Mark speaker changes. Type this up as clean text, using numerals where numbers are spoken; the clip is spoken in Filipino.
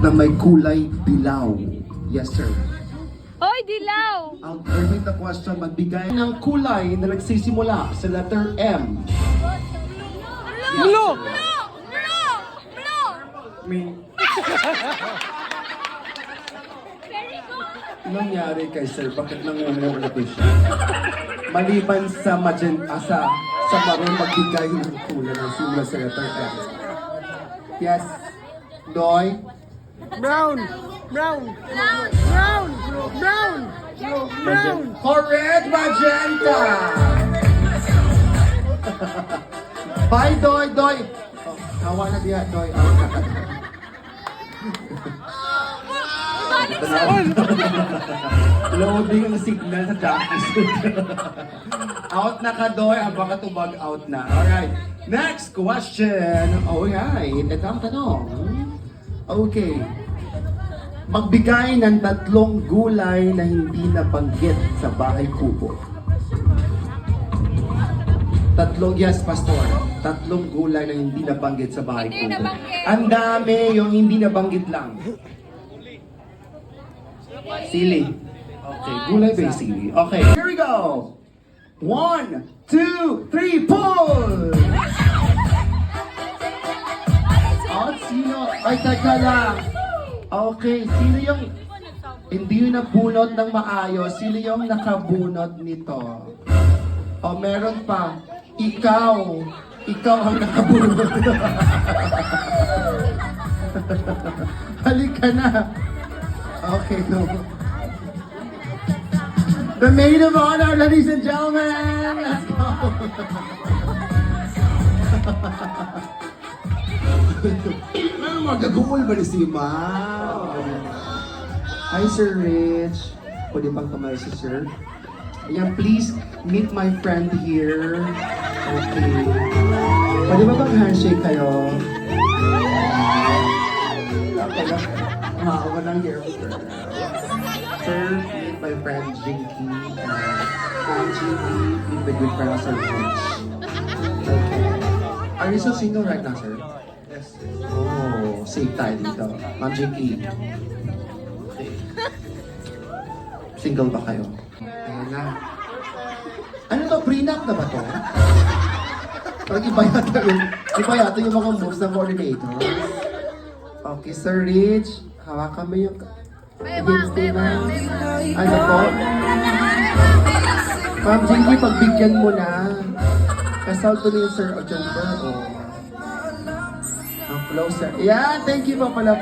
Speaker 1: na may kulay dilaw. Yes, sir.
Speaker 2: Hoy, dilaw!
Speaker 1: I'll repeat the question. Magbigay ng kulay na nagsisimula sa letter M.
Speaker 2: Blue!
Speaker 1: May...
Speaker 2: Very good!
Speaker 1: Anong nangyari kay sir? Bakit nangungulati siya? Maliban sa sa maroon magbigay ng kulay na simula sa letter M. Yes. Doy?
Speaker 3: Brown.
Speaker 1: Correct, Magenta! Bye, Doy! Oh, hawa na diya, Doy. Loading ang signal sa Jackie. Out na ka, Doy. Ang baka tubag out na. Alright. Next question. Alright. Ito ang tanong. Okay. Magbigay ng 3 gulay na hindi nabanggit sa bahay kubo. 3, yes, Pastor. 3 gulay na hindi nabanggit sa bahay
Speaker 2: Hindi
Speaker 1: kubo.
Speaker 2: nabanggit.
Speaker 1: Ang dami yung hindi nabanggit lang. Sili. Okay, gulay ba yung sili? Okay, here we go. 1, 2, 3, pull! Oh, sino? Ay, teka lang. Okay, sino yung hindi yung nabunot ng maayos? Sino yung nakabunot nito? O, meron pa. Ikaw ang nakabunot. Halika na. Okay, no. The maid of honor, ladies and gentlemen! Let's go! Ano magagumol ba ni si Ma? Hi, Sir Rich. Pwede bang kamay si Sir? Ayan, please meet my friend here. Okay. Pwede ba bang handshake kayo? Okay. Ako lang here. Sir, meet my friend Jinky. Jinky, meet my good friend Sir Rich. Okay. Are you so single right now, sir? Yes. Oh, safe tayo dito. Ma'am Jinky. Okay. Single ba kayo? Ayan na. Ano to? Prenup na ba to? Parang iba yata yung mga moves ng coordinator. Okay, Sir Rich. Hawakan mo yung... Ano po? Ma'am Jinky, pagbigyan mo na. Kasal to ni Sir Ojumber. Oh. Ang closer. Yeah, thank you po pala.